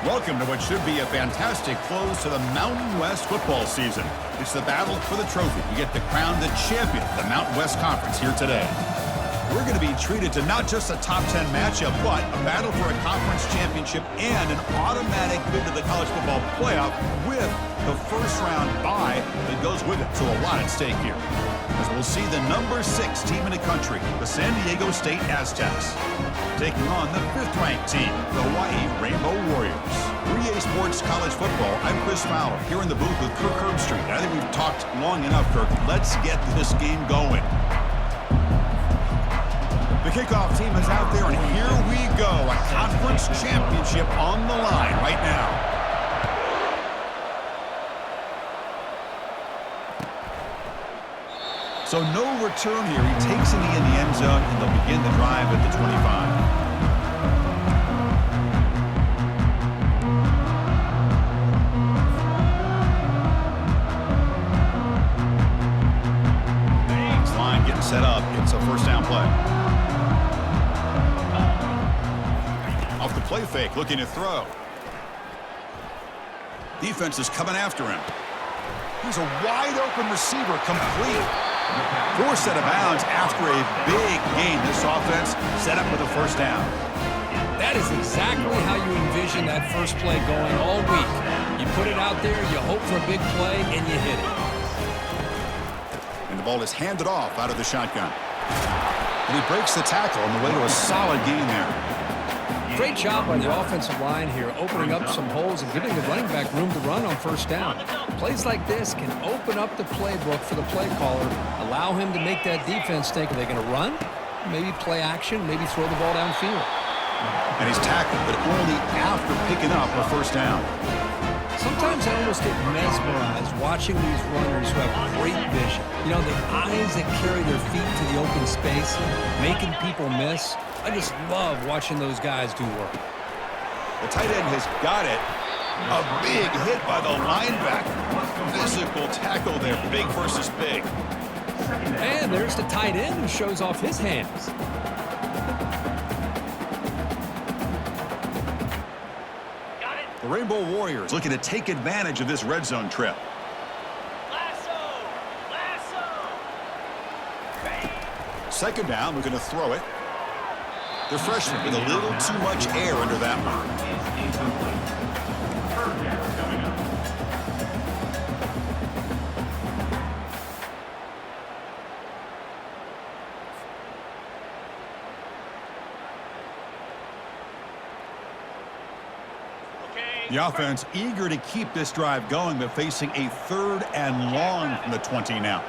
Welcome to what should be a fantastic close to the Mountain West football season. It's the battle for the trophy. You get to crown the champion of the Mountain West Conference here today. We're going to be treated to not just a top 10 matchup, but a battle for a conference championship and an automatic bid to the college football playoff with the first round bye that goes with it. So a lot at stake here. As we'll see the number 6 team in the country, the San Diego State Aztecs, taking on the 5th-ranked team, the Hawaii Rainbow Warriors. 3A Sports College Football, I'm Chris Fowler, here in the booth with Kirk Herbstreit. I think we've talked long enough, Kirk. Let's get this game going. The kickoff team is out there, and here we go. A conference championship on the line right now. So no return here. He takes it in the end zone, and they'll begin the drive at the 25. Thanks, line getting set up. It's a first down play. Off the play fake, looking to throw. Defense is coming after him. He's a wide-open receiver, complete. Forced out of bounds after a big gain. This offense set up with a first down. That is exactly how you envision that first play going all week. You put it out there, you hope for a big play, and you hit it. And the ball is handed off out of the shotgun. And he breaks the tackle on the way to a solid gain there. Great job by the offensive line here, opening up some holes and giving the running back room to run on first down. Plays like this can open up the playbook for the play caller, allow him to make that defense think, are they going to run? Maybe play action, maybe throw the ball downfield. And he's tackled, but only after picking up a first down. Sometimes I almost get mesmerized watching these runners who have great vision. You know, the eyes that carry their feet to the open space, making people miss. I just love watching those guys do work. The tight end has got it. A big hit by the linebacker. Physical tackle there, big versus big. And there's the tight end who shows off his hands. The Rainbow Warriors looking to take advantage of this red zone trip. Second down, we're going to throw it. The freshman with a little too much air under that one. The offense eager to keep this drive going, but facing a 3rd and long from the 20 now.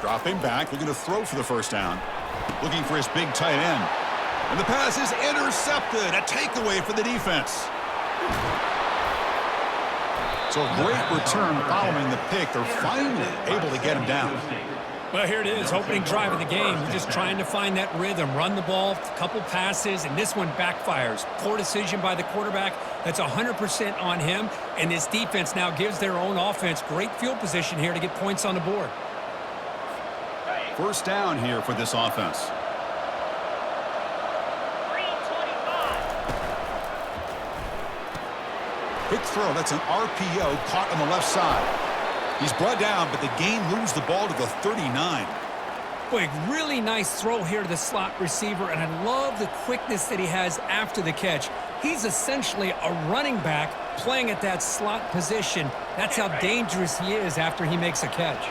Dropping back, looking to throw for the first down. Looking for his big tight end. And the pass is intercepted. A takeaway for the defense. So a great return following the pick. They're finally able to get him down. Well, here it is, opening drive of the game. We're just trying to find that rhythm, run the ball, a couple passes, and this one backfires. Poor decision by the quarterback. That's 100% on him, and this defense now gives their own offense great field position here to get points on the board. First down here for this offense. Quick throw. That's an RPO caught on the left side. He's brought down, but the gain moves the ball to the 39. Boy, really nice throw here to the slot receiver, and I love the quickness that he has after the catch. He's essentially a running back playing at that slot position. That's how dangerous he is after he makes a catch.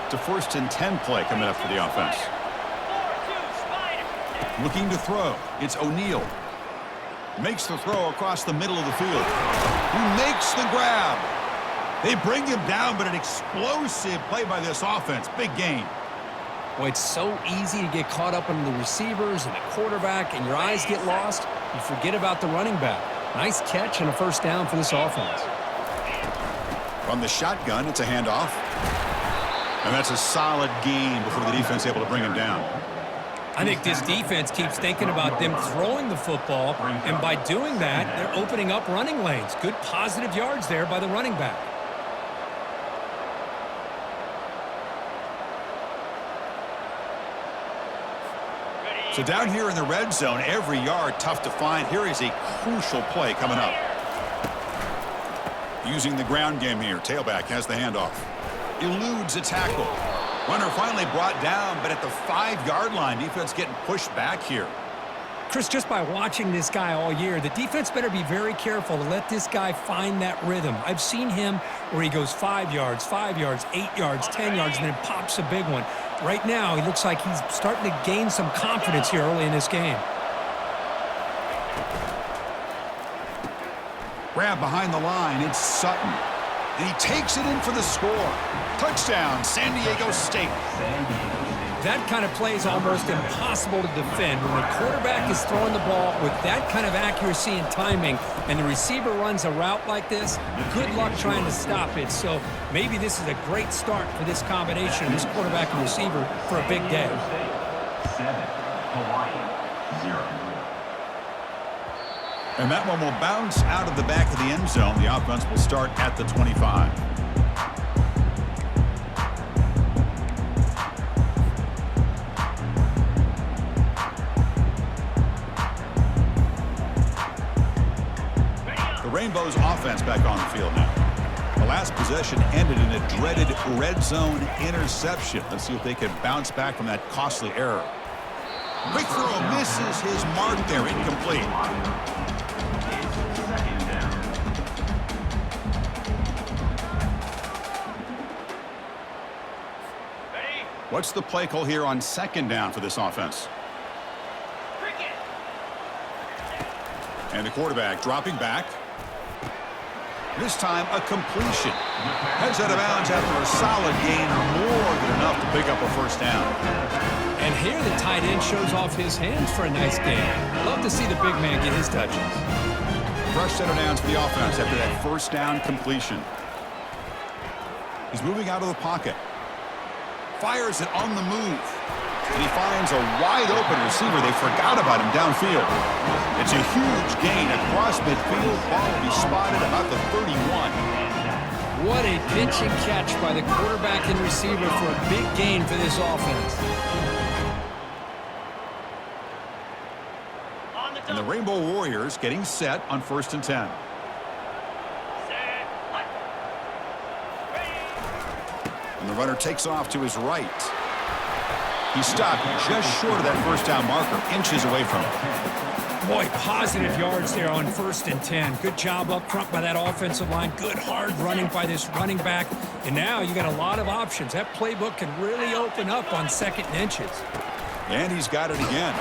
It's a 1st and 10 play coming up for the offense. Looking to throw. It's O'Neal. Makes the throw across the middle of the field. He makes the grab. They bring him down, but an explosive play by this offense. Big gain. Boy, it's so easy to get caught up in the receivers and the quarterback, and your eyes get lost. You forget about the running back. Nice catch and a first down for this offense. From the shotgun, it's a handoff. And that's a solid gain before the defense is able to bring him down. I think this defense keeps thinking about them throwing the football, and by doing that, they're opening up running lanes. Good positive yards there by the running back. So down here in the red zone, every yard tough to find. Here is a crucial play coming up. Using the ground game here. Tailback has the handoff. Eludes a tackle. Runner finally brought down, but at the 5-yard line, defense getting pushed back here. Chris, just by watching this guy all year, the defense better be very careful to let this guy find that rhythm. I've seen him where he goes 5 yards, 8 yards, 10 yards, and then pops a big one. Right now, he looks like he's starting to gain some confidence here early in this game. Grab behind the line, it's Sutton. And he takes it in for the score. Touchdown, San Diego State. That kind of play is almost impossible to defend. When the quarterback is throwing the ball with that kind of accuracy and timing, and the receiver runs a route like this, good luck trying to stop it. So maybe this is a great start for this combination, this quarterback and receiver, for a big day. 7, Hawaiian, 0. And that one will bounce out of the back of the end zone. The offense will start at the 25. The Rainbows offense back on the field now. The last possession ended in a dreaded red zone interception. Let's see if they can bounce back from that costly error. Quick throw misses his mark there, incomplete. What's the play call here on 2nd down for this offense? And the quarterback dropping back. This time a completion. Heads out of bounds after a solid gain, more than enough to pick up a 1st down. And here the tight end shows off his hands for a nice gain. Love to see the big man get his touches. Fresh set of downs for the offense after that 1st down completion. He's moving out of the pocket. Fires it on the move. And he finds a wide-open receiver. They forgot about him downfield. It's a huge gain across midfield. Ball will be spotted about the 31. What a pitch and catch by the quarterback and receiver for a big gain for this offense. And the Rainbow Warriors getting set on 1st and 10. And the runner takes off to his right. He stopped just short of that 1st down marker, inches away from it. Boy, positive yards there on 1st and 10. Good job up front by that offensive line. Good hard running by this running back. And now you got a lot of options. That playbook can really open up on 2nd and inches. And he's got it again.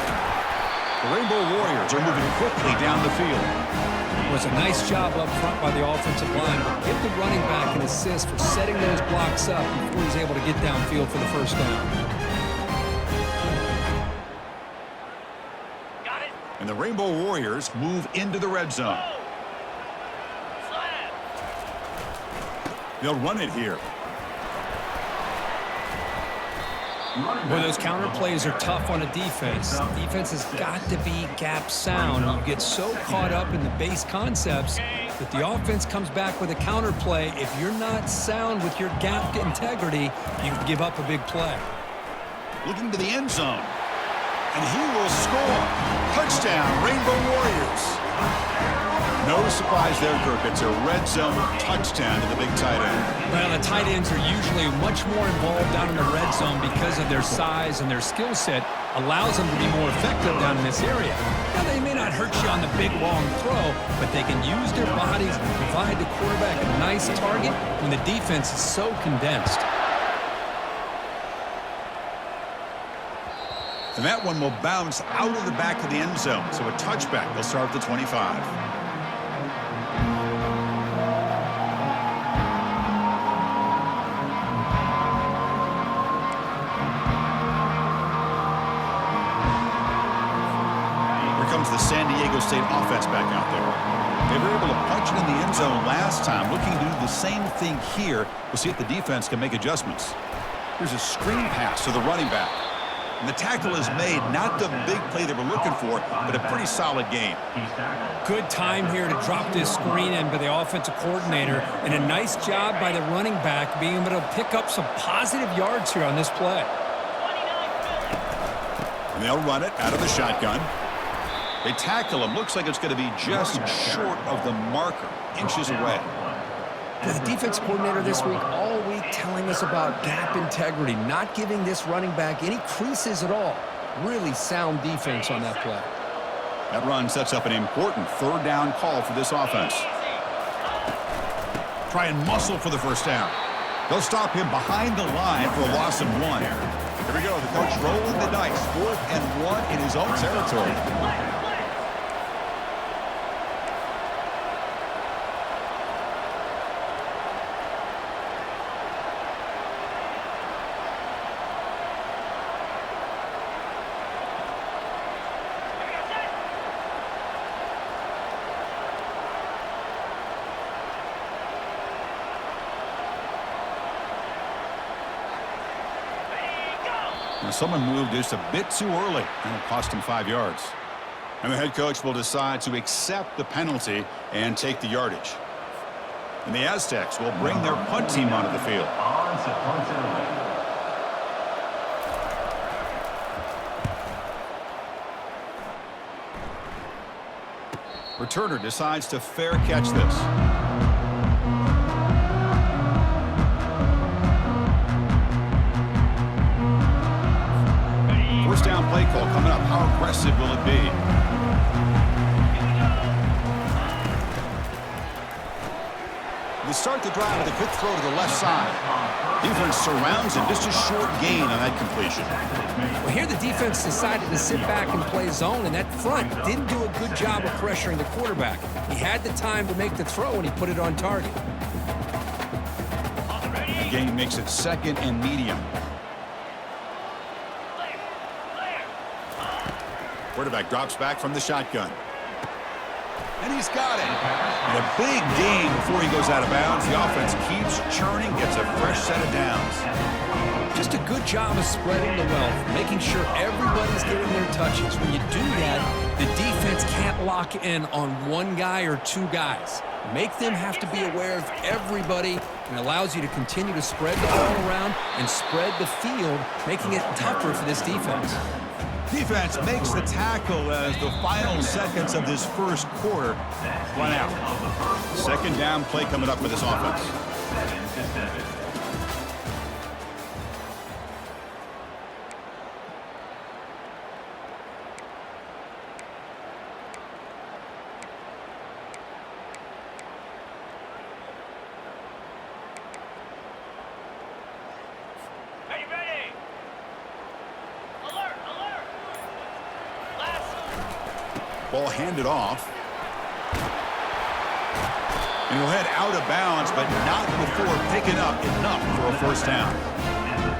The Rainbow Warriors are moving quickly down the field. It was a nice job up front by the offensive line, but give the running back an assist for setting those blocks up before he's able to get downfield for the 1st down. Got it. And the Rainbow Warriors move into the red zone. They'll run it here. Boy, those counter plays are tough on a defense. Defense has got to be gap sound. You get so caught up in the base concepts that the offense comes back with a counter play. If you're not sound with your gap integrity, you can give up a big play. Looking to the end zone. And he will score. Touchdown, Rainbow Warriors. No surprise there, Kirk. It's a red zone touchdown to the big tight end. Well, the tight ends are usually much more involved down in the red zone because of their size and their skill set allows them to be more effective down in this area. Now, they may not hurt you on the big, long throw, but they can use their bodies to provide the quarterback a nice target when the defense is so condensed. And that one will bounce out of the back of the end zone. So a touchback. They'll start at the 25. The San Diego State offense back out there. They were able to punch it in the end zone last time. Looking to do the same thing here. We'll see if the defense can make adjustments. Here's a screen pass to the running back. And the tackle is made. Not the big play they were looking for, but a pretty solid game. Good time here to drop this screen in by the offensive coordinator. And a nice job by the running back being able to pick up some positive yards here on this play. And they'll run it out of the shotgun. They tackle him. Looks like it's going to be just short of the marker, inches away. The defense coordinator this week, all week, telling us about gap integrity, not giving this running back any creases at all. Really sound defense on that play. That run sets up an important third down call for this offense. Try and muscle for the first down. They'll stop him behind the line for a loss of 1. Here we go. The coach rolling the dice. 4th and 1 in his own territory. Now, someone moved just a bit too early, and it cost him 5 yards. And the head coach will decide to accept the penalty and take the yardage. And the Aztecs will bring their punt team onto the field. Returner decides to fair catch this. First down play call coming up. How aggressive will it be? They start the drive with a quick throw to the left side. Defense surrounds him. Just a short gain on that completion. Well, here the defense decided to sit back and play zone, and that front didn't do a good job of pressuring the quarterback. He had the time to make the throw, and he put it on target. The gain makes it 2nd and medium. Quarterback drops back from the shotgun. And he's got it. And a big gain before he goes out of bounds. The offense keeps churning, gets a fresh set of downs. Just a good job of spreading the wealth, making sure everybody's getting their touches. When you do that, the defense can't lock in on one guy or two guys. Make them have to be aware of everybody, and allows you to continue to spread the ball around and spread the field, making it tougher for this defense. Defense makes the tackle as the final seconds of this first quarter run out. 2nd down play coming up for this offense. Ball handed off. And he'll head out of bounds, but not before picking up enough for a first down.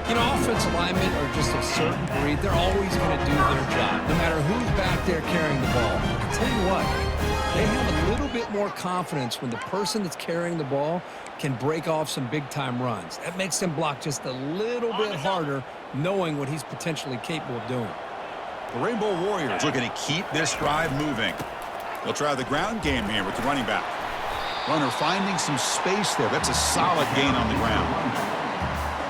You know, offensive linemen are just a certain breed. They're always going to do their job, no matter who's back there carrying the ball. I'll tell you what, they have a little bit more confidence when the person that's carrying the ball can break off some big-time runs. That makes them block just a little bit harder, knowing what he's potentially capable of doing. The Rainbow Warriors looking to keep this drive moving. They'll try the ground game here with the running back. Runner finding some space there. That's a solid gain on the ground.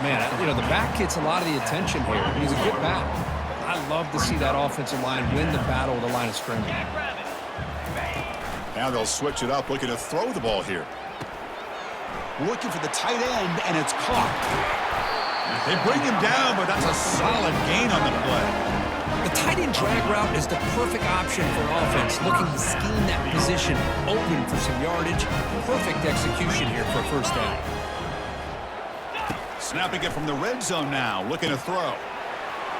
Man, you know, the back gets a lot of the attention here. He's a good back. I love to see that offensive line win the battle of the line of scrimmage. Now they'll switch it up, looking to throw the ball here. Looking for the tight end, and it's caught. They bring him down, but that's a solid gain on the play. The tight end drag route is the perfect option for an offense looking to scheme that position open for some yardage. Perfect execution here for a first down. Snapping it from the red zone now, looking to throw.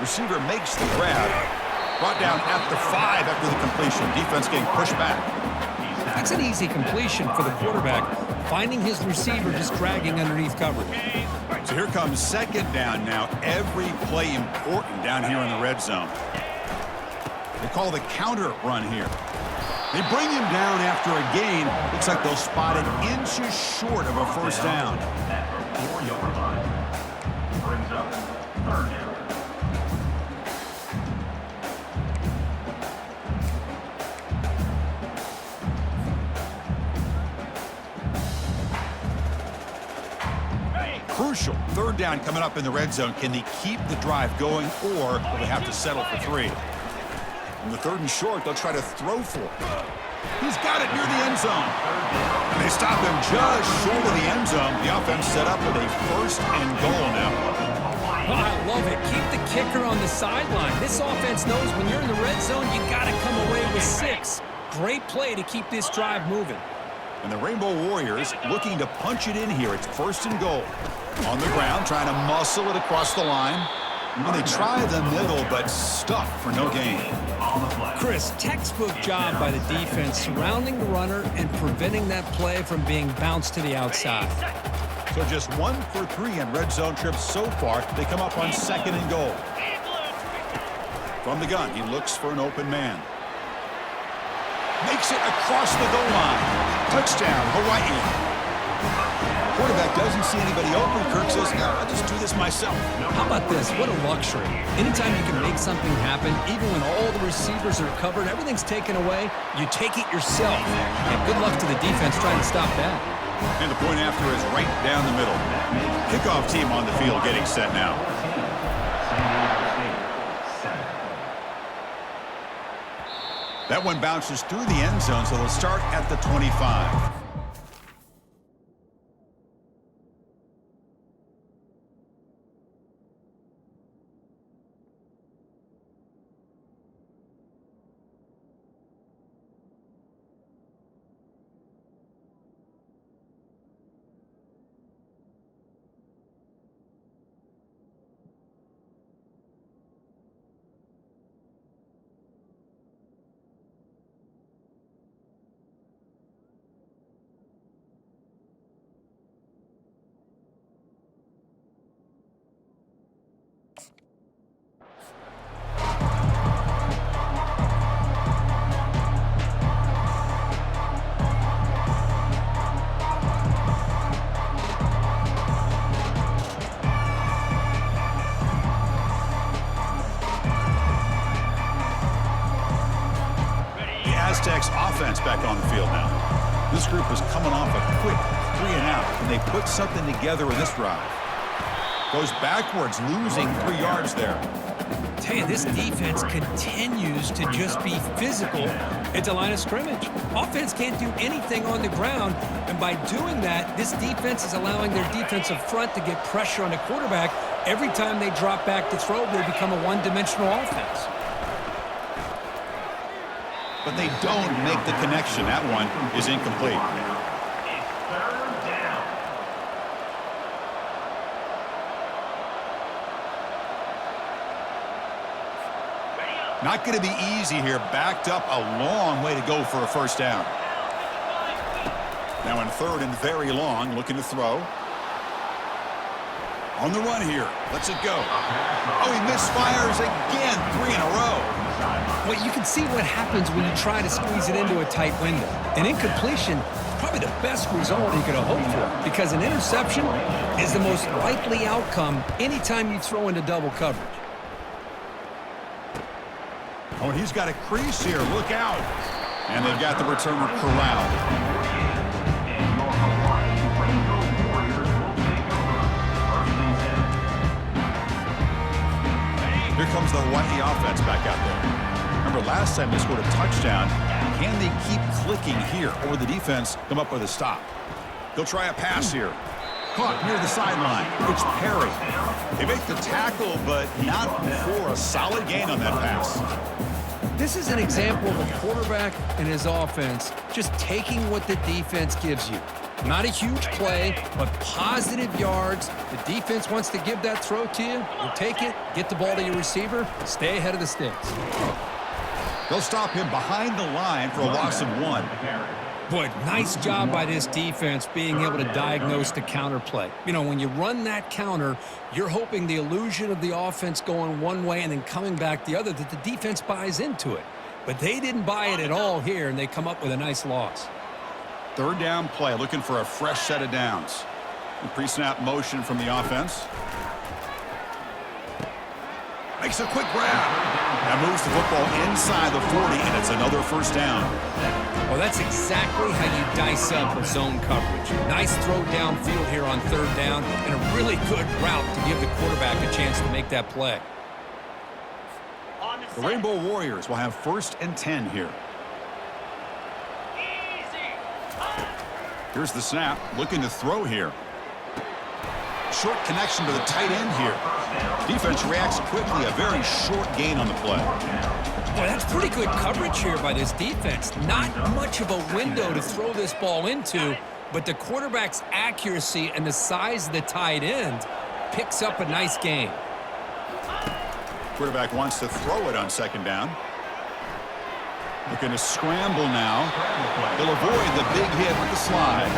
Receiver makes the grab. Brought down at the 5 after the completion. Defense getting pushed back. That's an easy completion for the quarterback, finding his receiver just dragging underneath coverage. So here comes 2nd down now. Every play important down here in the red zone. They call the counter run here. They bring him down after a gain. Looks like they'll spot it inches short of a first down. Brings up 3rd down. Crucial. Third down coming up in the red zone. Can they keep the drive going, or will they have to settle for 3? On the 3rd and short, they'll try to throw for it. He's got it near the end zone. And they stop him just short of the end zone. The offense set up with a 1st and goal now. Oh, I love it. Keep the kicker on the sideline. This offense knows when you're in the red zone, you got to come away with 6. Great play to keep this drive moving. And the Rainbow Warriors looking to punch it in here. It's 1st and goal. On the ground, trying to muscle it across the line. And they try the middle, but stuck for no gain. Chris, textbook job by the defense surrounding the runner and preventing that play from being bounced to the outside. So just 1 for 3 in red zone trips so far. They come up on 2nd and goal. From the gun, he looks for an open man. Makes it across the goal line. Touchdown, Hawaiian. Quarterback doesn't see anybody open. Kirk says, no, I'll just do this myself. How about this? What a luxury. Anytime you can make something happen, even when all the receivers are covered, everything's taken away, you take it yourself. And good luck to the defense trying to stop that. And the point after is right down the middle. Kickoff team on the field getting set now. That one bounces through the end zone, so they'll start at the 25. Aztecs offense back on the field now. This group is coming off a quick 3 and out, and they put something together in this drive. Goes backwards, losing 3 yards there. Tell you, this defense continues to just be physical at the line of scrimmage. Offense can't do anything on the ground, and by doing that, this defense is allowing their defensive front to get pressure on the quarterback. Every time they drop back to throw, they become a one-dimensional offense. But they don't make the connection. That one is incomplete. Not going to be easy here. Backed up a long way to go for a 1st down. Now in 3rd and very long, looking to throw. On the run here. Lets it go. Oh, he misfires again. 3 in a row. Well, you can see what happens when you try to squeeze it into a tight window. An incompletion is probably the best result you could have hoped for, because an interception is the most likely outcome anytime you throw into double coverage. Oh, and he's got a crease here. Look out. And they've got the returner corralled. Here comes the Hawaii offense back out there. Remember, last time they scored a touchdown. Can they keep clicking here, or the defense come up with a stop? They'll try a pass here. Caught near the sideline. It's Perry. They make the tackle, but not for a solid gain on that pass. This is an example of a quarterback and his offense just taking what the defense gives you. Not a huge play, but positive yards. The defense wants to give that throw to you. You take it, get the ball to your receiver, stay ahead of the sticks. They'll stop him behind the line for a loss of 1. Boy, nice job by this defense being able to diagnose the counter play. You know, when you run that counter, you're hoping the illusion of the offense going one way and then coming back the other, that the defense buys into it. But they didn't buy it at all here, and they come up with a nice loss. 3rd down play, looking for a fresh set of downs. Pre-snap motion from the offense. Makes a quick grab. Now moves the football inside the 40, and it's another first down. Well, that's exactly how you dice up a zone coverage. Nice throw downfield here on third down, and a really good route to give the quarterback a chance to make that play. The Rainbow Warriors will have 1st and 10 here. Here's the snap, looking to throw here. Short connection to the tight end here. Defense reacts quickly, a very short gain on the play. Boy, that's pretty good coverage here by this defense. Not much of a window to throw this ball into, but the quarterback's accuracy and the size of the tight end picks up a nice gain. Quarterback wants to throw it on 2nd down. Looking to scramble now. He'll avoid the big hit with the slide.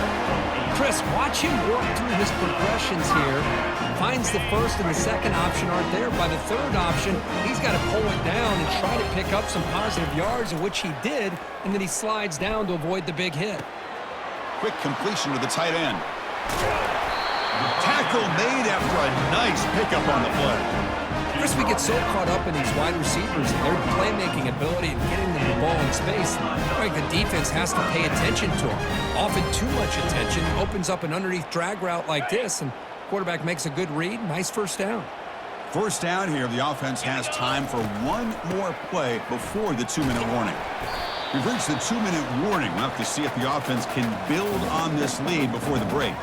Chris, watch him work through his progressions here. Finds the 1st and the 2nd option aren't there. By the 3rd option, he's got to pull it down and try to pick up some positive yards, of which he did, and then he slides down to avoid the big hit. Quick completion to the tight end. Tackle made after a nice pickup on the play. Chris, we get so caught up in these wide receivers and their playmaking ability and getting them the ball in space. Right, the defense has to pay attention to them. Often too much attention opens up an underneath drag route like this, and quarterback makes a good read. Nice first down. First down here, the offense has time for one more play before the 2-minute warning. We've reached the 2-minute warning. We'll have to see if the offense can build on this lead before the break.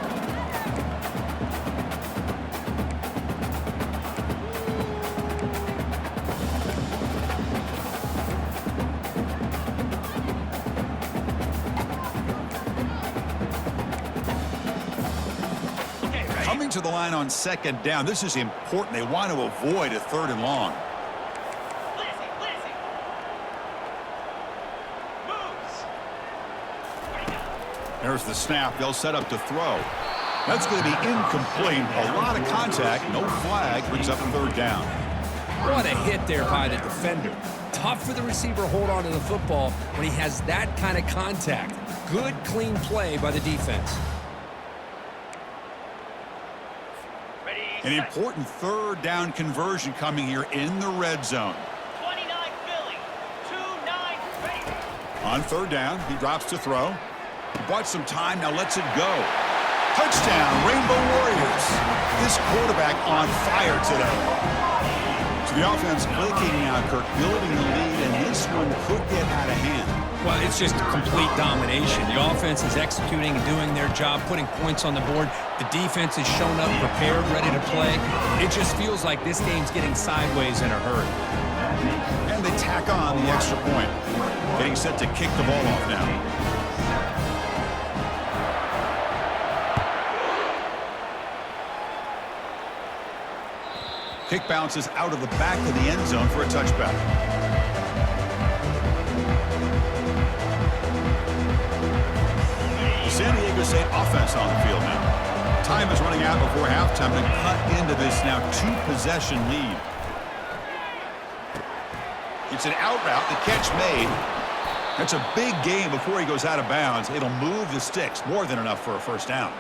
To the line on 2nd down. This is important. They want to avoid a 3rd and long. There's the snap. They'll set up to throw. That's going to be incomplete. A lot of contact. No flag. Brings up a 3rd down. What a hit there by the defender. Tough for the receiver to hold on to the football when he has that kind of contact. Good, clean play by the defense. An important 3rd down conversion coming here in the red zone. 29 Philly, 2-9 Baby. On 3rd down, he drops to throw. He bought some time, now lets it go. Touchdown, Rainbow Warriors. This quarterback on fire today. So the offense clicking now, Kirk, building the lead, and this one could get out of hand. Well, it's just complete domination. The offense is executing and doing their job, putting points on the board. The defense has shown up, prepared, ready to play. It just feels like this game's getting sideways in a hurry. And they tack on the extra point. Getting set to kick the ball off now. Kick bounces out of the back of the end zone for a touchback. San Diego State offense on the field now. Time is running out before halftime to cut into this now 2-possession lead. It's an out route, the catch made. That's a big gain before he goes out of bounds. It'll move the sticks, more than enough for a first down.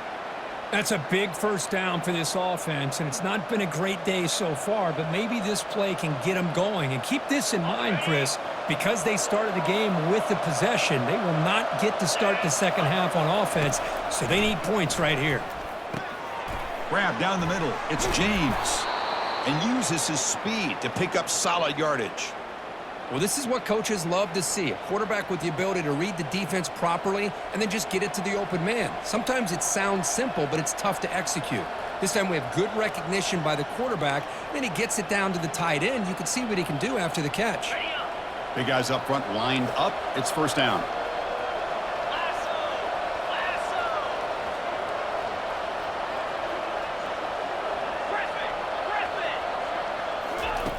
That's a big first down for this offense, and it's not been a great day so far, but maybe this play can get them going. And keep this in mind, Chris, because they started the game with the possession, they will not get to start the second half on offense, so they need points right here. Grab down the middle. It's James. And uses his speed to pick up solid yardage. Well, this is what coaches love to see. A quarterback with the ability to read the defense properly and then just get it to the open man. Sometimes it sounds simple, but it's tough to execute. This time we have good recognition by the quarterback. Then he gets it down to the tight end. You can see what he can do after the catch. Big guys up front lined up. It's first down.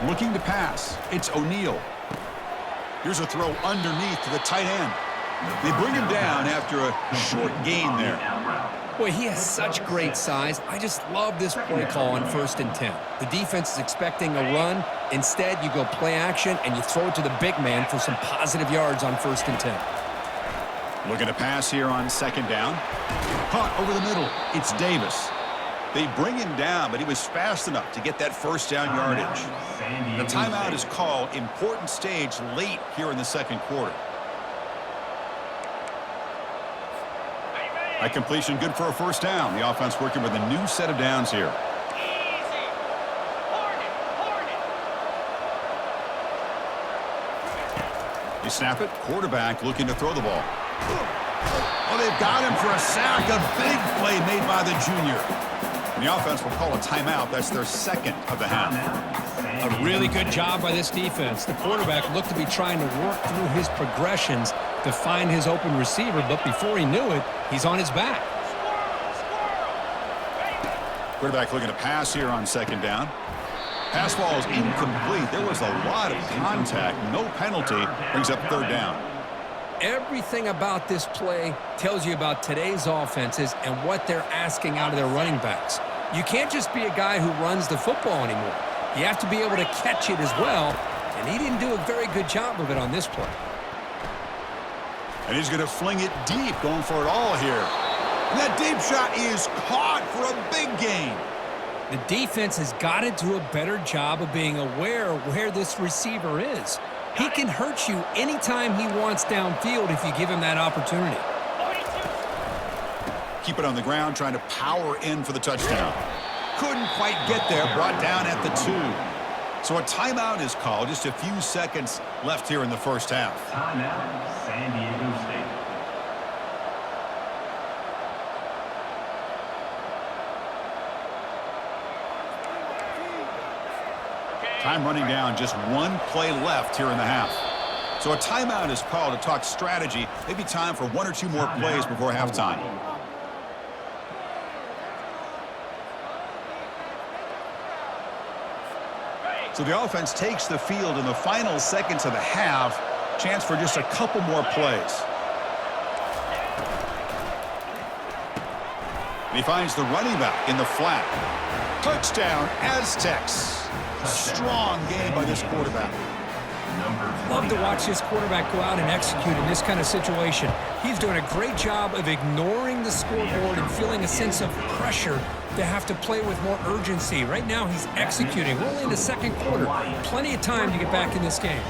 Looking to pass. It's O'Neal. Here's a throw underneath to the tight end. They bring him down after a short gain there. Boy, he has such great size. I just love this play call on 1st and 10. The defense is expecting a run. Instead, you go play action, and you throw it to the big man for some positive yards on 1st and 10. Looking to pass here on 2nd down. Caught over the middle. It's Davis. They bring him down, but he was fast enough to get that first down yardage. The timeout is called. Important stage late here in the second quarter. That completion good for a first down. The offense working with a new set of downs here. Easy. Hornet. You snap it. Quarterback looking to throw the ball. Oh, they've got him for a sack. A big play made by the junior. And the offense will call a timeout. That's their second of the half. A really good job by this defense. The quarterback looked to be trying to work through his progressions to find his open receiver, but before he knew it, he's on his back. Quarterback looking to pass here on second down. Pass ball is incomplete. There was a lot of contact. No penalty. Brings up third down. Everything about this play tells you about today's offenses and what they're asking out of their running backs. You can't just be a guy who runs the football anymore. You have to be able to catch it as well, and he didn't do a very good job of it on this play. And he's going to fling it deep, going for it all here. And that deep shot is caught for a big gain. The defense has got to do a better job of being aware of where this receiver is. He can hurt you anytime he wants downfield if you give him that opportunity. Keep it on the ground, trying to power in for the touchdown. Couldn't quite get there, brought down at the 2. So a timeout is called. Just a few seconds left here in the first half. Timeout, San Diego State. Time running down, just one play left here in the half. So a timeout is called to talk strategy. Maybe time for one or two more plays before halftime. So the offense takes the field in the final seconds of the half. Chance for just a couple more plays. And he finds the running back in the flat. Touchdown, Aztecs. A strong game by this quarterback. Love to watch this quarterback go out and execute in this kind of situation. He's doing a great job of ignoring the scoreboard and feeling a sense of pressure to have to play with more urgency. Right now, he's executing. We're only in the second quarter. Plenty of time to get back in this game.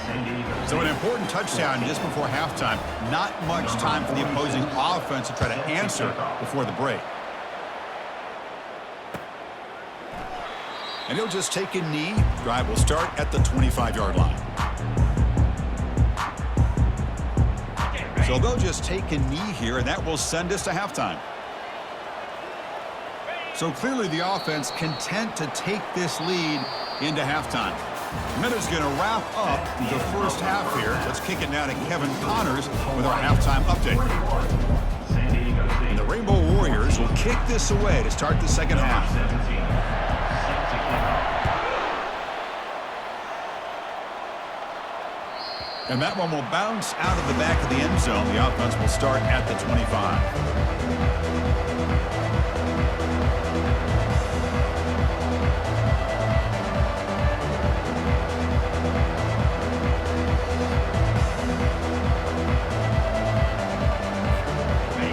So an important touchdown just before halftime. Not much time for the opposing offense to try to answer before the break. And he'll just take a knee. Drive will start at the 25-yard line. So they'll just take a knee here, and that will send us to halftime. So clearly the offense content to take this lead into halftime. Minutes going to wrap up the first half here. Let's kick it now to Kevin Connors with our halftime update. And the Rainbow Warriors will kick this away to start the second half. And that one will bounce out of the back of the end zone. The offense will start at the 25.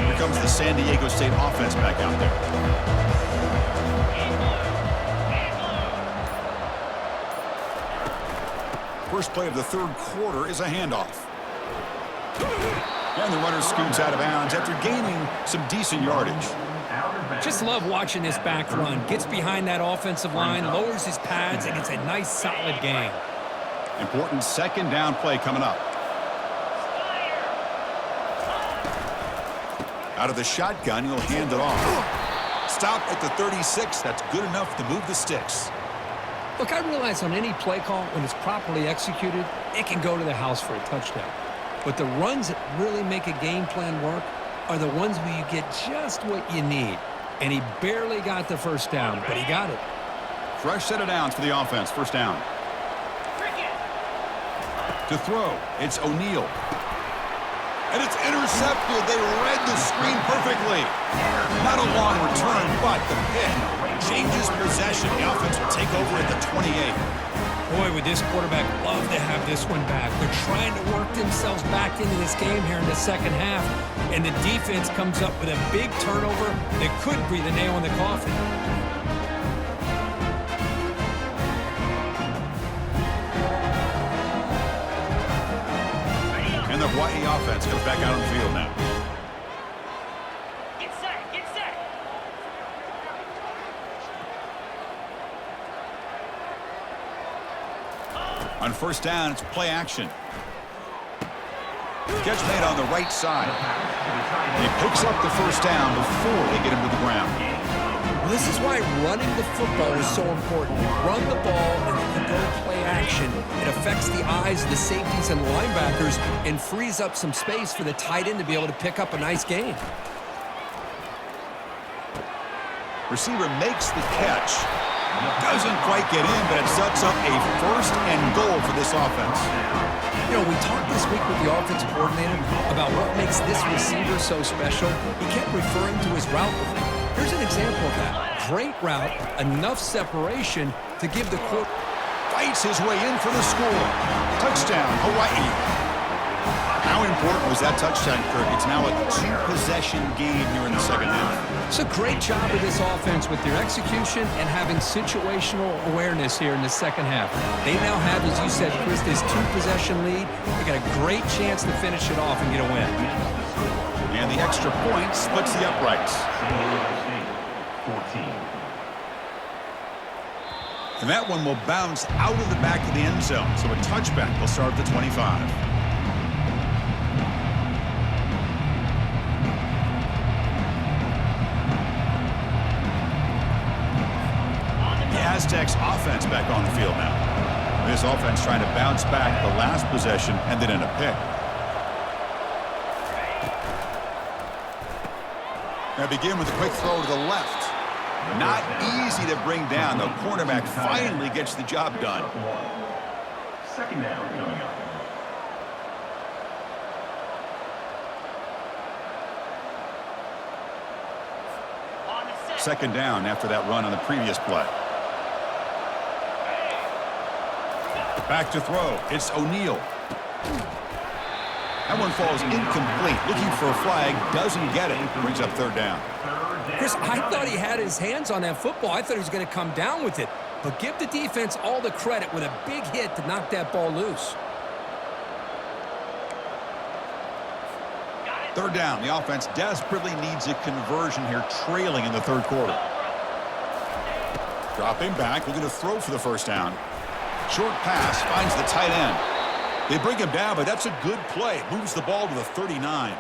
Here comes the San Diego State offense back out there. First play of the third quarter is a handoff. And the runner scoots out of bounds after gaining some decent yardage. Just love watching this back run. Gets behind that offensive line, lowers his pads, and gets a nice solid gain. Important second down play coming up. Out of the shotgun, he'll hand it off. Stop at the 36. That's good enough to move the sticks. Look, I realize on any play call, when it's properly executed, it can go to the house for a touchdown. But the runs that really make a game plan work are the ones where you get just what you need. And he barely got the first down, but he got it. Fresh set of downs for the offense. First down. To throw, it's O'Neal. And it's intercepted. They read the screen perfectly. Not a long return, but the pick changes possession. The offense will take over at the 28. Boy, would this quarterback love to have this one back. They're trying to work themselves back into this game here in the second half, and the defense comes up with a big turnover that could be the nail in the coffin. offense comes back out on the field now. Get set, get set. On first down, it's play action. Catch made on the right side. He picks up the first down before they get him to the ground. Well, this is why running the football is so important. You run the ball and then you go play action. It affects the eyes of the safeties and linebackers and frees up some space for the tight end to be able to pick up a nice gain. Receiver makes the catch. Doesn't quite get in, but it sets up a first and goal for this offense. You know, we talked this week with the offensive coordinator about what makes this receiver so special. He kept referring to his route running. Here's an example of that. Great route, enough separation to give the court. Fights his way in for the score. Touchdown, Hawaii. How important was that touchdown, Kirk? It's now a two-possession game here in the second half. It's a great job of this offense with their execution and having situational awareness here in the second half. They now have, as you said, Chris, this two-possession lead. They got a great chance to finish it off and get a win. And the extra point splits the uprights. 14. And that one will bounce out of the back of the end zone. So a touchback will start at the 25. Aztecs offense back on the field now. This offense trying to bounce back. The last possession ended in a pick. Now begin with a quick throw to the left. Not easy to bring down. The cornerback finally gets the job done. Second down coming up. On the set. Second down after that run on the previous play. Back to throw. It's O'Neal. That one falls incomplete. Looking for a flag. Doesn't get it. Brings up third down. Chris, I thought he had his hands on that football. I thought he was going to come down with it. But give the defense all the credit with a big hit to knock that ball loose. Third down. The offense desperately needs a conversion here, trailing in the third quarter. Dropping back. Looking to throw for the first down. Short pass finds the tight end. They bring him down, but that's a good play. Moves the ball to the 39.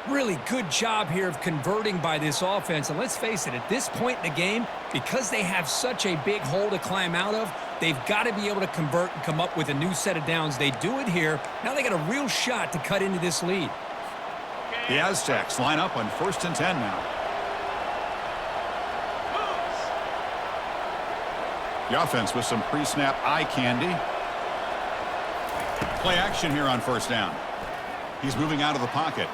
Really good job here of converting by this offense. And let's face it, at this point in the game, because they have such a big hole to climb out of, they've got to be able to convert and come up with a new set of downs. They do it here. Now they got a real shot to cut into this lead. The Aztecs line up on 1st and 10 now. The offense with some pre-snap eye candy. Play action here on first down. He's moving out of the pocket.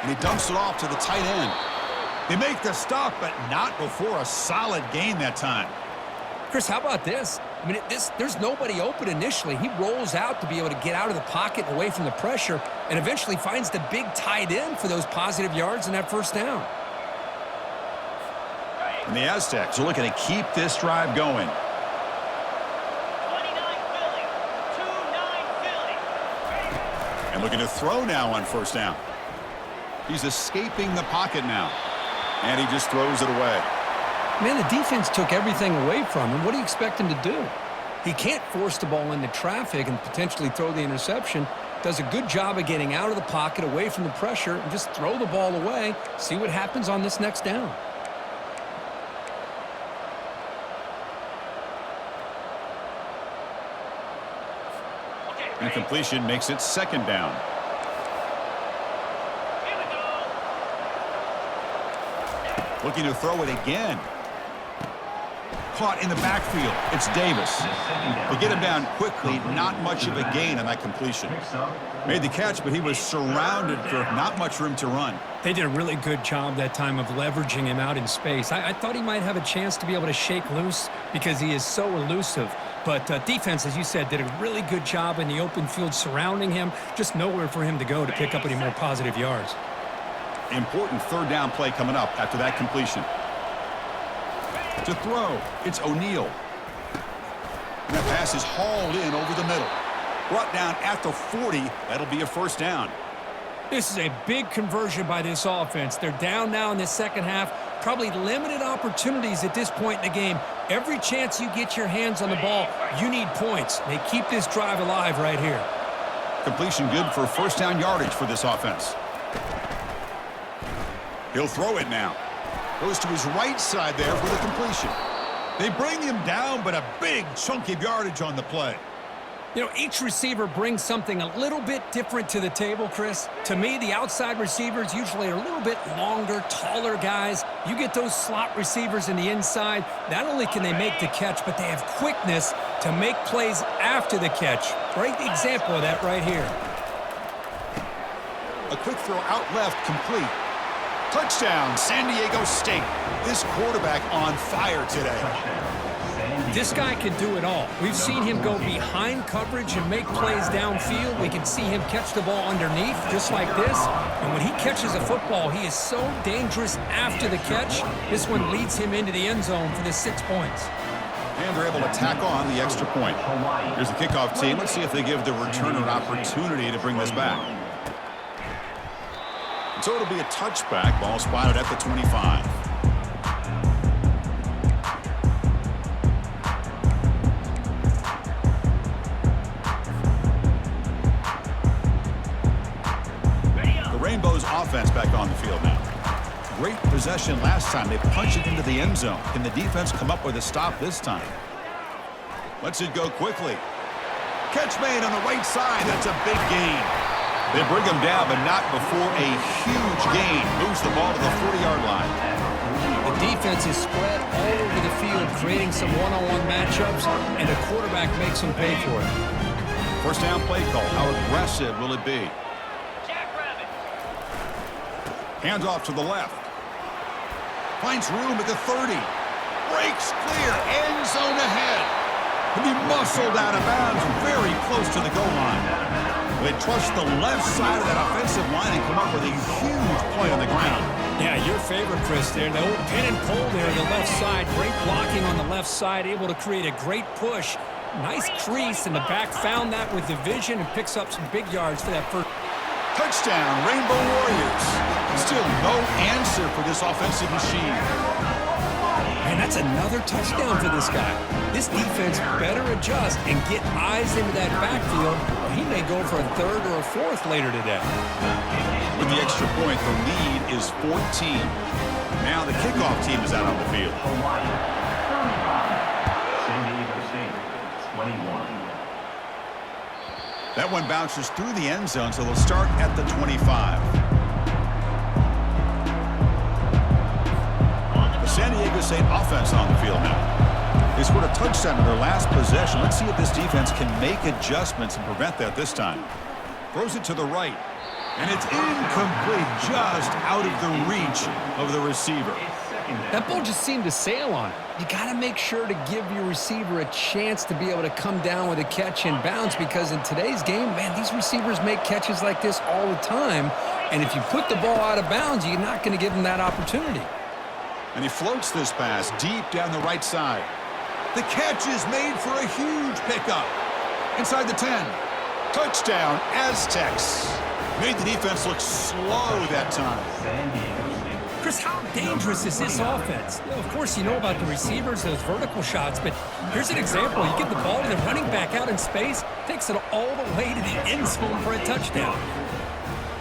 And he dumps it off to the tight end. They make the stop, but not before a solid gain that time. Chris, how about this? I mean, there's nobody open initially. He rolls out to be able to get out of the pocket away from the pressure and eventually finds the big tight end for those positive yards in that first down. And the Aztecs are looking to keep this drive going. 29 Philly. 2-9 Philly. And looking to throw now on first down. He's escaping the pocket now. And he just throws it away. Man, the defense took everything away from him. What do you expect him to do? He can't force the ball into traffic and potentially throw the interception. Does a good job of getting out of the pocket, away from the pressure, and just throw the ball away. See what happens on this next down. Incompletion makes it second down. Here we go. Looking to throw it again. Caught in the backfield. It's Davis. They get him down quickly. Not much of a gain on that completion. Made the catch, but he was surrounded for not much room to run. They did a really good job that time of leveraging him out in space. I thought he might have a chance to be able to shake loose because he is so elusive. But defense, as you said, did a really good job in the open field surrounding him. Just nowhere for him to go to pick up any more positive yards. Important third down play coming up after that completion. To throw, it's O'Neal. And that pass is hauled in over the middle. Brought down at the 40. That'll be a first down. This is a big conversion by this offense. They're down now in the second half. Probably limited opportunities at this point in the game. Every chance you get your hands on the ball, you need points. They keep this drive alive right here. Completion good for first down yardage for this offense. He'll throw it now. Goes to his right side there for the completion. They bring him down, but a big chunk of yardage on the play. You know, each receiver brings something a little bit different to the table, Chris. To me, the outside receivers usually are a little bit longer, taller guys. You get those slot receivers in the inside, not only can they make the catch, but they have quickness to make plays after the catch. Great example of that right here. A quick throw out left, complete. Touchdown, San Diego State. This quarterback on fire today. This guy can do it all. We've seen him go behind coverage and make plays downfield. We can see him catch the ball underneath, just like this. And when he catches a football, he is so dangerous after the catch. This one leads him into the end zone for the 6 points. And they're able to tack on the extra point. Here's the kickoff team. Let's see if they give the returner an opportunity to bring this back. So it'll be a touchback. Ball spotted at the 25. Rainbow's offense back on the field now. Great possession last time. They punched it into the end zone. Can the defense come up with a stop this time? Lets it go quickly. Catch made on the right side. That's a big gain. They bring him down, but not before a huge gain. Moves the ball to the 40-yard line. The defense is spread all over the field, creating some one-on-one matchups, and the quarterback makes them pay for it. First down play call. How aggressive will it be? Hands off to the left. Finds room at the 30. Breaks clear. End zone ahead. Can be muscled out of bounds very close to the goal line. They trust the left side of that offensive line and come up with a huge play on the ground. Yeah, your favorite, Chris, there. The old pin and pull there on the left side. Great blocking on the left side. Able to create a great push. Nice crease, and the back found that with the vision and picks up some big yards for that first. Touchdown, Rainbow Warriors. Still no answer for this offensive machine. And that's another touchdown for this guy. This defense better adjust and get eyes into that backfield. He may go for a third or a fourth later today. With the extra point, the lead is 14. Now the kickoff team is out on the field. San Diego State, 21. That one bounces through the end zone, so they'll start at the 25. The San Diego State offense on the field now. They scored a touchdown in their last possession. Let's see if this defense can make adjustments and prevent that this time. Throws it to the right, and it's incomplete, just out of the reach of the receiver. That ball just seemed to sail on it. You got to make sure to give your receiver a chance to be able to come down with a catch and bounce, because in today's game, man, these receivers make catches like this all the time. And if you put the ball out of bounds, you're not going to give them that opportunity. And he floats this pass deep down the right side. The catch is made for a huge pickup. Inside the 10. Touchdown, Aztecs. Made the defense look slow that time. Chris, how dangerous is this offense? You know, of course, you know about the receivers, those vertical shots, but here's an example. You get the ball to the running back out in space, takes it all the way to the end zone for a touchdown.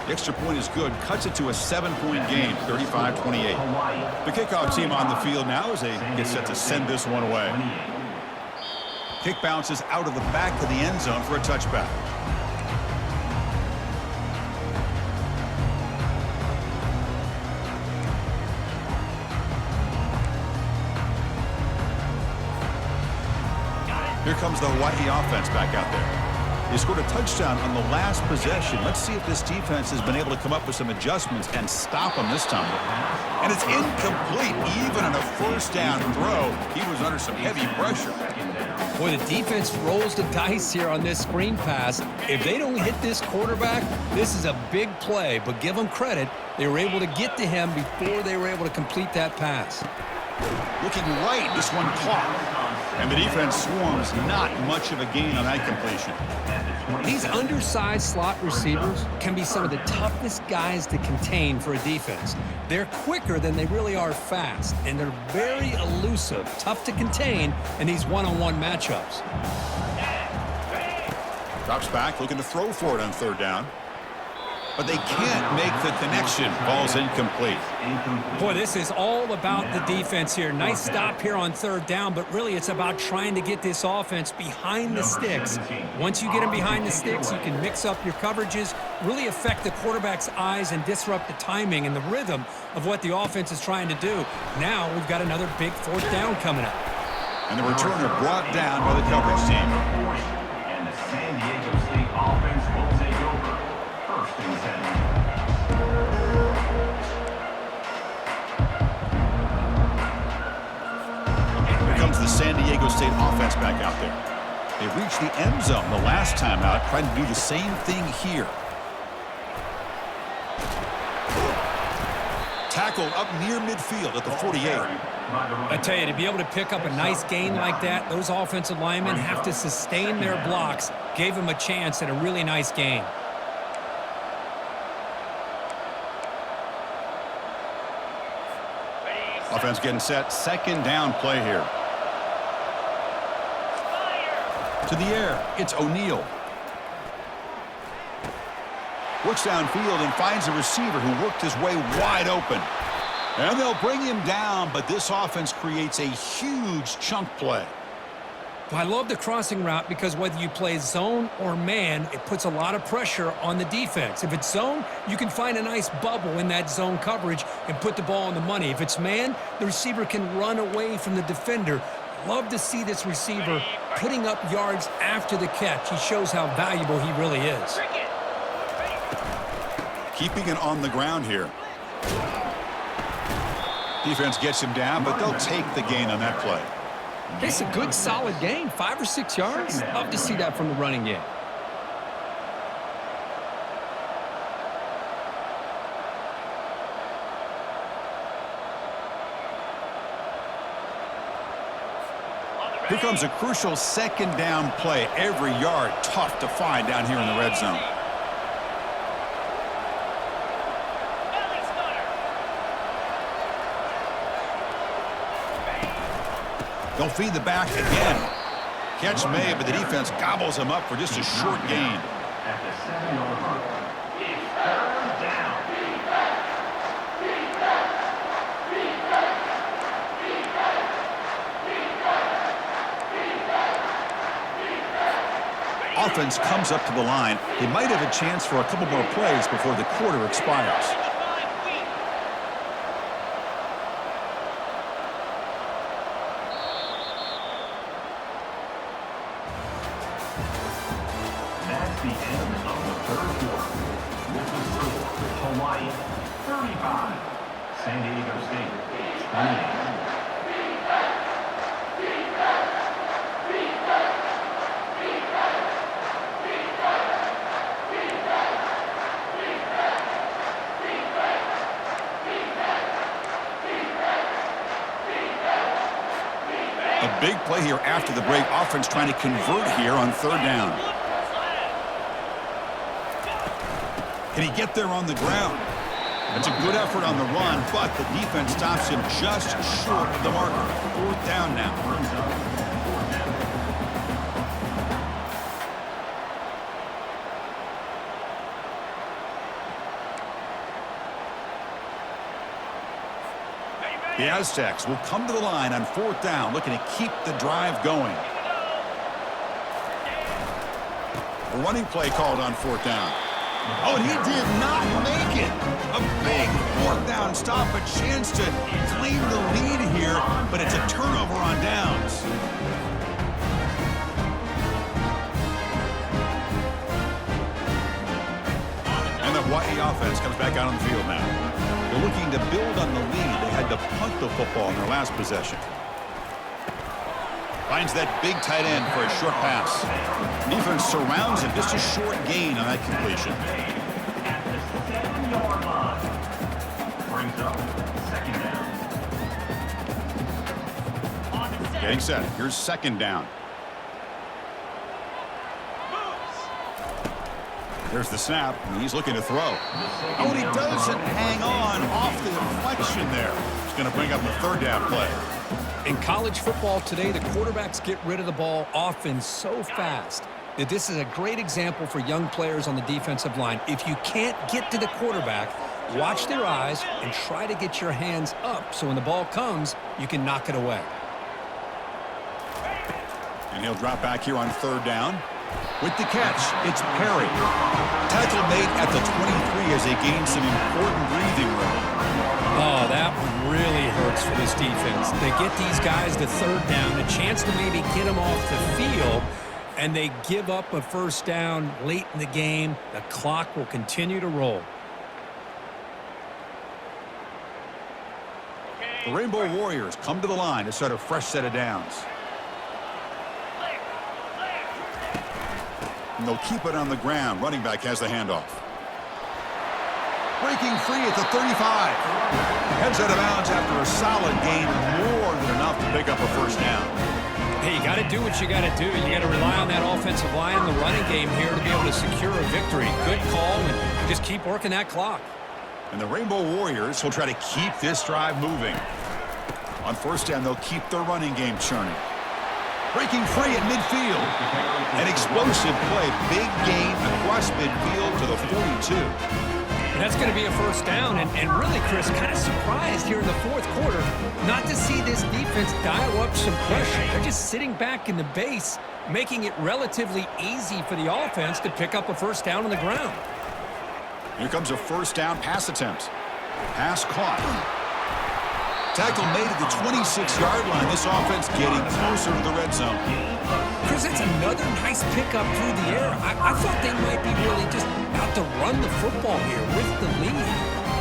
The extra point is good. Cuts it to a 7-point game, 35-28. The kickoff team on the field now as they get set to send this one away. Kick bounces out of the back of the end zone for a touchback. Here comes the Hawaii offense back out there. They scored a touchdown on the last possession. Let's see if this defense has been able to come up with some adjustments and stop them this time. And it's incomplete. Even on a first down throw, he was under some heavy pressure. Boy, the defense rolls the dice here on this screen pass. If they don't hit this quarterback, this is a big play. But give them credit. They were able to get to him before they were able to complete that pass. Looking right, this one caught. And the defense swarms, not much of a gain on that completion. These undersized slot receivers can be some of the toughest guys to contain for a defense. They're quicker than they really are fast, and they're very elusive, tough to contain in these one-on-one matchups. Drops back, looking to throw for it on third down. But they can't make the connection. Ball's incomplete. Boy, this is all about the defense here. Nice stop here on third down, but really it's about trying to get this offense behind the sticks. Once you get them behind the sticks, you can mix up your coverages, really affect the quarterback's eyes and disrupt the timing and the rhythm of what the offense is trying to do. Now we've got another big fourth down coming up. And the returner brought down by the coverage team. And the San Diego State offense will take over. First and 10. Here comes the San Diego State offense back out there. They reached the end zone the last time out, trying to do the same thing here. Tackled up near midfield at the 48. I tell you, to be able to pick up a nice gain like that, those offensive linemen have to sustain their blocks. Gave them a chance at a really nice gain. Offense getting set. Second down play here. To the air. It's O'Neal. Looks downfield and finds a receiver who worked his way wide open. And they'll bring him down, but this offense creates a huge chunk play. I love the crossing route because whether you play zone or man, it puts a lot of pressure on the defense. If it's zone, you can find a nice bubble in that zone coverage and put the ball on the money. If it's man, the receiver can run away from the defender. Love to see this receiver putting up yards after the catch. He shows how valuable he really is. Keeping it on the ground here. Defense gets him down, but they'll take the gain on that play. It's a good, solid gain, 5 or 6 yards. Love to see that from the running game. Here comes a crucial second down play. Every yard tough to find down here in the red zone. They'll feed the back again. Catch made, but the defense gobbles him up for just a short gain. At the 7-yard line, it's third down. Offense comes up to the line. They might have a chance for a couple more plays before the quarter expires. That's the end of the third quarter. With the score, Hawaiian 35, San Diego State 28. A big play here after the break. Offense trying to convert here on third down. Can he get there on the ground? It's a good effort on the run, but the defense stops him just short of the marker. Fourth down now. The Aztecs will come to the line on fourth down, looking to keep the drive going. A running play called on fourth down. Oh, and he did not make it. A big fourth down stop, a chance to claim the lead here, but it's a turnover on downs. And the Hawaii offense comes back out on the field now. They're looking to build on the lead. They had to punt the football in their last possession. Finds that big tight end for a short pass. Defense surrounds him. Just a short gain on that completion. At the 7-yard line. Brings up second down. Getting set. Here's second down. Here's the snap, and he's looking to throw. Oh, and he doesn't hang on off the deflection there. He's going to bring up a third down play. In college football today, the quarterbacks get rid of the ball often so fast that this is a great example for young players on the defensive line. If you can't get to the quarterback, watch their eyes and try to get your hands up so when the ball comes, you can knock it away. And he'll drop back here on third down. With the catch, it's Perry. Tackle made at the 23 as they gain some important breathing room. Oh, that one really hurts for this defense. They get these guys to third down, a chance to maybe get them off the field, and they give up a first down late in the game. The clock will continue to roll. The Rainbow Warriors come to the line to start a fresh set of downs. And they'll keep it on the ground. Running back has the handoff. Breaking free at the 35. Heads out of bounds after a solid gain, more than enough to pick up a first down. Hey, you got to do what you got to do. You got to rely on that offensive line and the running game here to be able to secure a victory. Good call, and just keep working that clock. And the Rainbow Warriors will try to keep this drive moving. On first down, they'll keep their running game churning. Breaking free at midfield. An explosive play. Big gain across midfield to the 42. And that's going to be a first down. And really, Chris, kind of surprised here in the fourth quarter not to see this defense dial up some pressure. They're just sitting back in the base, making it relatively easy for the offense to pick up a first down on the ground. Here comes a first down pass attempt. Pass caught. Tackle made at the 26-yard line. This offense getting closer to the red zone. Chris, it's another nice pickup through the air. I thought they might be really just out to run the football here with the lead.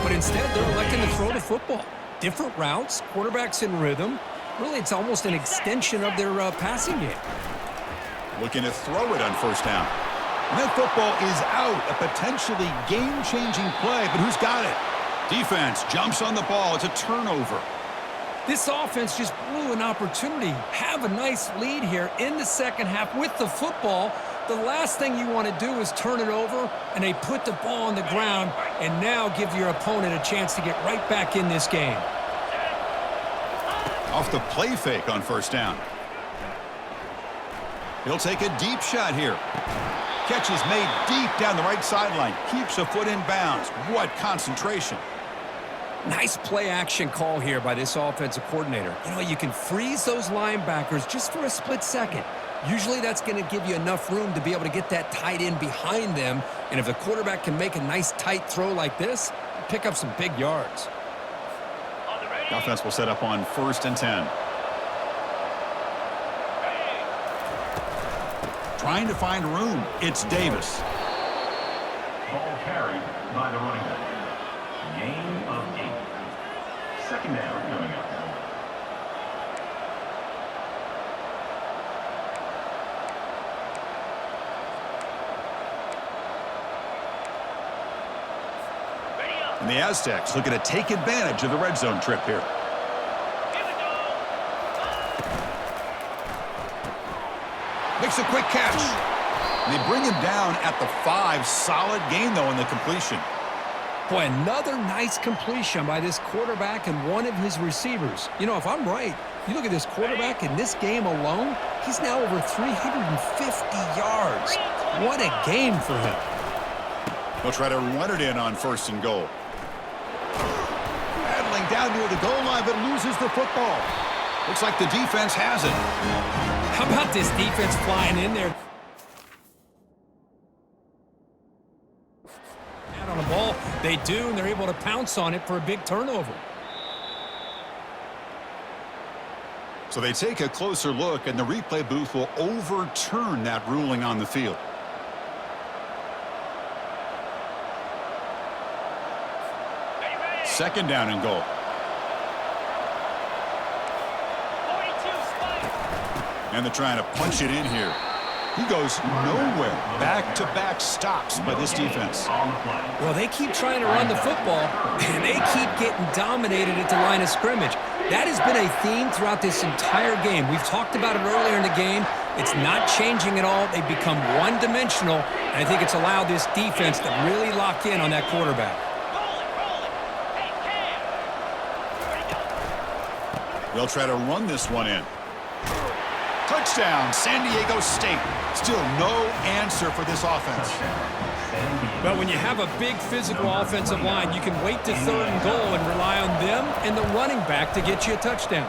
But instead, they're electing to throw the football. Different routes, quarterbacks in rhythm. Really, it's almost an extension of their passing game. Looking to throw it on first down. And that football is out. A potentially game-changing play, but who's got it? Defense jumps on the ball. It's a turnover. This offense just blew an opportunity. Have a nice lead here in the second half with the football. The last thing you want to do is turn it over, and they put the ball on the ground and now give your opponent a chance to get right back in this game. Off the play fake on first down. He'll take a deep shot here. Catch is made deep down the right sideline. Keeps a foot in bounds. What concentration. Nice play action call here by this offensive coordinator. You know, you can freeze those linebackers just for a split second. Usually that's going to give you enough room to be able to get that tight end behind them. And if the quarterback can make a nice tight throw like this, pick up some big yards. The offense will set up on 1st and 10. Trying to find room. It's Davis. Ball carried by the running back. Gain of 8. Second down coming up. And the Aztecs looking to take advantage of the red zone trip here. Makes a quick catch. And they bring him down at the 5. Solid gain, though, in the completion. Boy, another nice completion by this quarterback and one of his receivers. You know, if I'm right, you look at this quarterback in this game alone, he's now over 350 yards. What a game for him. They'll try to run it in on 1st and goal. Battling down near the goal line, but loses the football. Looks like the defense has it. How about this defense flying in there? On the ball, they do, and they're able to pounce on it for a big turnover. So they take a closer look, and the replay booth will overturn that ruling on the field. Second down and goal. 42 spike. And they're trying to punch it in here. He goes nowhere. Back-to-back stops by this defense. Well, they keep trying to run the football, and they keep getting dominated at the line of scrimmage. That has been a theme throughout this entire game. We've talked about it earlier in the game. It's not changing at all. They've become one-dimensional, and I think it's allowed this defense to really lock in on that quarterback. They'll try to run this one in. Touchdown, San Diego State. Still no answer for this offense. But when you have a big physical offensive line, you can wait to 3rd and goal and rely on them and the running back to get you a touchdown.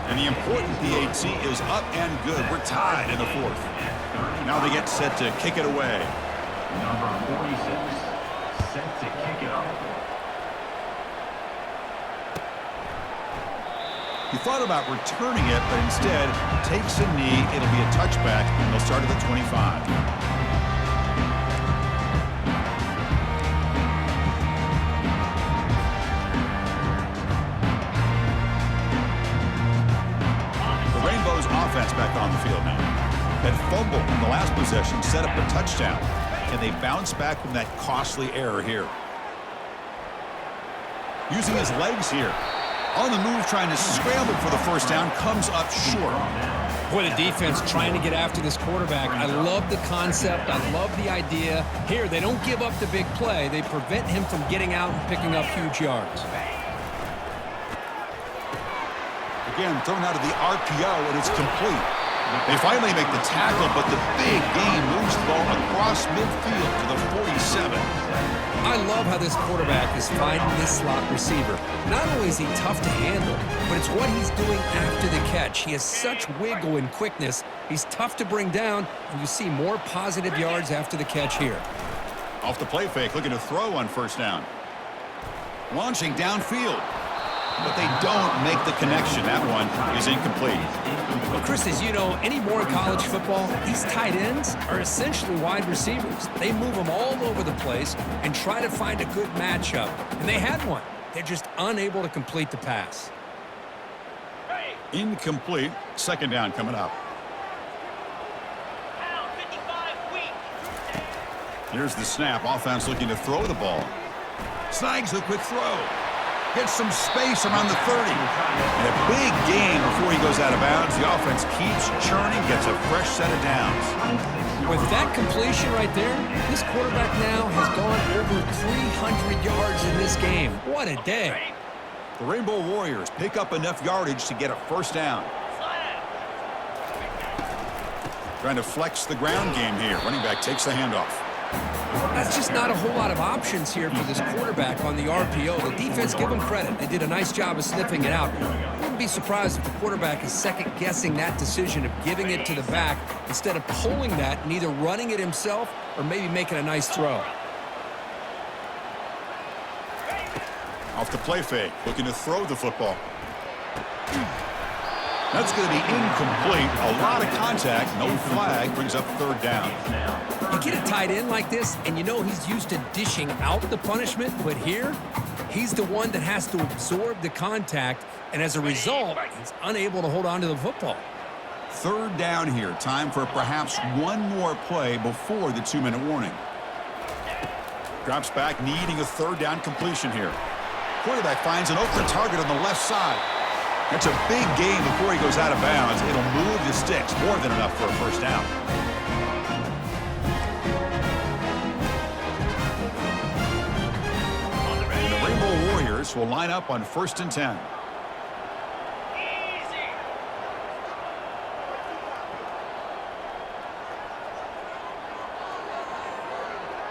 And the important PAT is up and good. We're tied in the 4th. Now they get set to kick it away. Number 46, set to kick it off. He thought about returning it, but instead takes a knee. It'll be a touchback, and they'll start at the 25. The Rainbows offense back on the field now. That fumble in the last possession set up a touchdown, and they bounce back from that costly error here. Using his legs here. On the move, trying to scramble for the first down, comes up short. What a defense trying to get after this quarterback. I love the concept. I love the idea. Here, they don't give up the big play. They prevent him from getting out and picking up huge yards. Again, thrown out of the RPO, and it's complete. They finally make the tackle, but the big game moves the ball across midfield to the 47. I love how this quarterback is finding this slot receiver. Not only is he tough to handle, but it's what he's doing after the catch. He has such wiggle and quickness. He's tough to bring down, and you see more positive yards after the catch here. Off the play fake, looking to throw on first down. Launching downfield. But they don't make the connection. That one is incomplete. Well, Chris, as you know, anymore in college football, these tight ends are essentially wide receivers. They move them all over the place and try to find a good matchup. And they had one. They're just unable to complete the pass. Incomplete. Second down coming up. Here's the snap. Offense looking to throw the ball. Snags a quick throw. Gets some space around the 30. And a big gain before he goes out of bounds. The offense keeps churning, gets a fresh set of downs. With that completion right there, this quarterback now has gone over 300 yards in this game. What a day. The Rainbow Warriors pick up enough yardage to get a first down. Trying to flex the ground game here. Running back takes the handoff. That's just not a whole lot of options here for this quarterback on the RPO. The defense, give them credit. They did a nice job of sniffing it out. Wouldn't be surprised if the quarterback is second-guessing that decision of giving it to the back instead of pulling that and either running it himself or maybe making a nice throw. Off the play fake, looking to throw the football. That's going to be incomplete. A lot of contact, no flag, brings up third down. You get a tight end like this, and you know he's used to dishing out the punishment, but here, he's the one that has to absorb the contact, and as a result, he's unable to hold on to the football. Third down here. Time for perhaps one more play before the 2-minute warning. Drops back, needing a third down completion here. Quarterback finds an open target on the left side. That's a big gain before he goes out of bounds. It'll move the sticks, more than enough for a first down. And the Rainbow Warriors will line up on 1st and 10.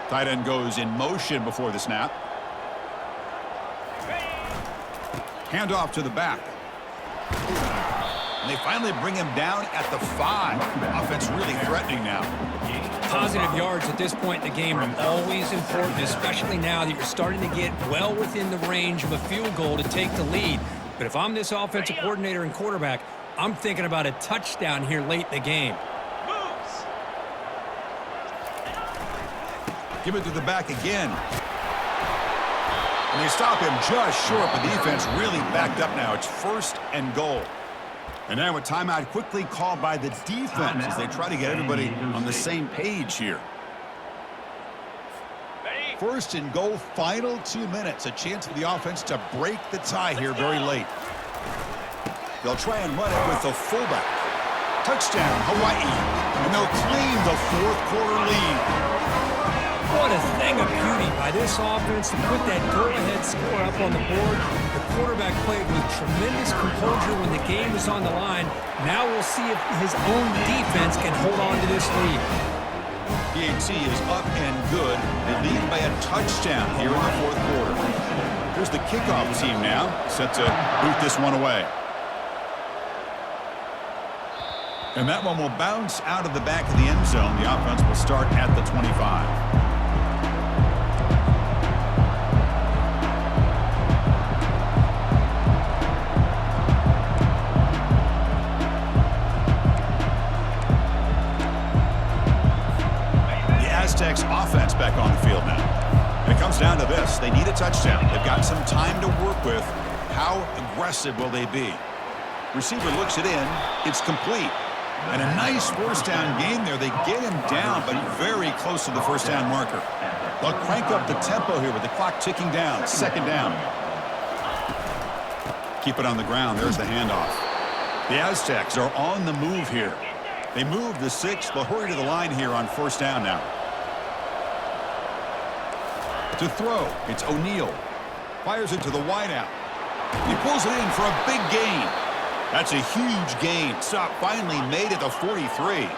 Tight end goes in motion before the snap. Handoff to the back. And they finally bring him down at the 5. Offense really threatening now. Positive yards at this point in the game are always important, especially now that you're starting to get well within the range of a field goal to take the lead. But if I'm this offensive coordinator and quarterback, I'm thinking about a touchdown here late in the game. Give it to the back again. And they stop him just short. The defense really backed up now. It's 1st and goal. And now a timeout quickly called by the defense as they try to get everybody on the same page here. First and goal, final 2 minutes. A chance for the offense to break the tie here very late. They'll try and run it with the fullback. Touchdown, Hawaii. And they'll claim the fourth quarter lead. What a thing of beauty by this offense to put that go-ahead score up on the board. The quarterback played with tremendous composure when the game was on the line. Now we'll see if his own defense can hold on to this lead. PAT is up and good. They lead by a touchdown here in the fourth quarter. Here's the kickoff team now, set to boot this one away. And that one will bounce out of the back of the end zone. The offense will start at the 25. Aztecs offense back on the field now. And it comes down to this. They need a touchdown. They've got some time to work with. How aggressive will they be? Receiver looks it in. It's complete. And a nice first down game there. They get him down, but very close to the first down marker. They'll crank up the tempo here with the clock ticking down. Second down. Keep it on the ground. There's the handoff. The Aztecs are on the move here. They move the 6. They'll hurry to the line here on first down now. To throw, it's O'Neal. Fires it to the wideout. He pulls it in for a big gain. That's a huge gain. Stop finally made at the 43.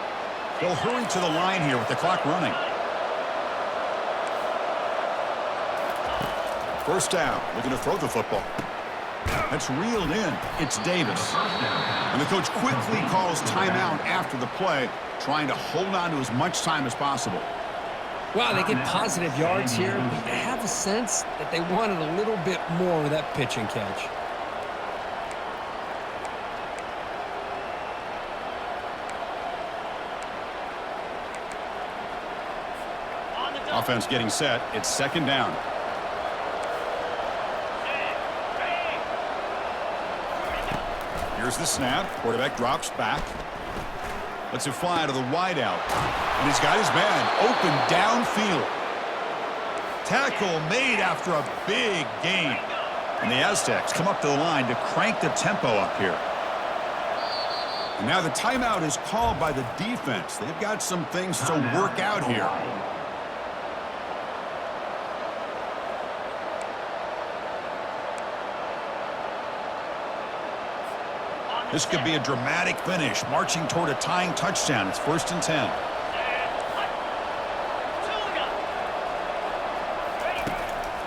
They'll hurry to the line here with the clock running. First down, looking to throw the football. That's reeled in. It's Davis. And the coach quickly calls timeout after the play, trying to hold on to as much time as possible. Wow, they get positive yards here. I have a sense that they wanted a little bit more with that pitch and catch. Offense getting set. It's second down. Here's the snap. Quarterback drops back. Lets it fly to the wideout. And he's got his man open downfield. Tackle made after a big gain. And the Aztecs come up to the line to crank the tempo up here. And now the timeout is called by the defense. They've got some things to work out here. This could be a dramatic finish, marching toward a tying touchdown. It's first and 10.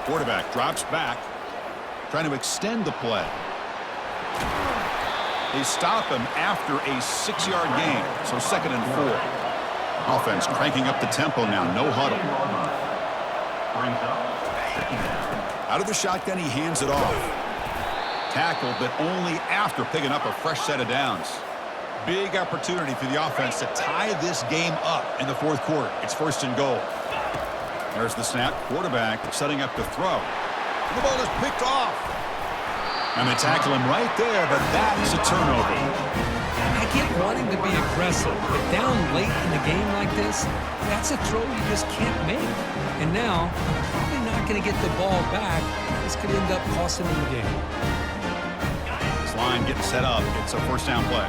Quarterback drops back, trying to extend the play. They stop him after a 6-yard gain, so second and 4. Offense cranking up the tempo now, no huddle. Out of the shotgun, he hands it off. Tackle, but only after picking up a fresh set of downs. Big opportunity for the offense to tie this game up in the fourth quarter. It's first and goal. There's the snap. Quarterback setting up to throw. The ball is picked off. And they tackle him right there, but that's a turnover. I get wanting to be aggressive, but down late in the game like this, that's a throw you just can't make. And now, probably not going to get the ball back. This could end up costing them the game. Line getting set up. It's a first down play.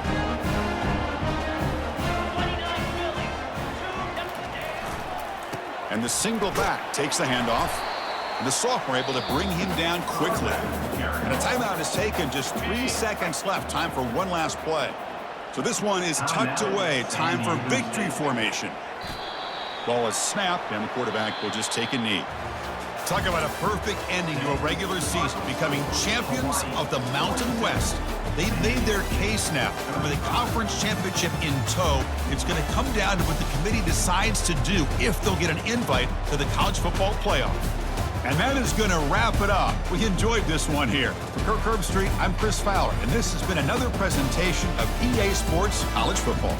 And the single back takes the handoff. And the sophomore able to bring him down quickly. And a timeout is taken. Just 3 seconds left. Time for one last play. So this one is tucked away. Time for victory formation. Ball is snapped, and the quarterback will just take a knee. Talk about a perfect ending to a regular season, becoming champions of the Mountain West. They've made their case now. With a conference championship in tow, it's going to come down to what the committee decides to do if they'll get an invite to the college football playoff. And that is going to wrap it up. We enjoyed this one here. For Kirk Herbstreit, I'm Chris Fowler, and this has been another presentation of EA Sports College Football.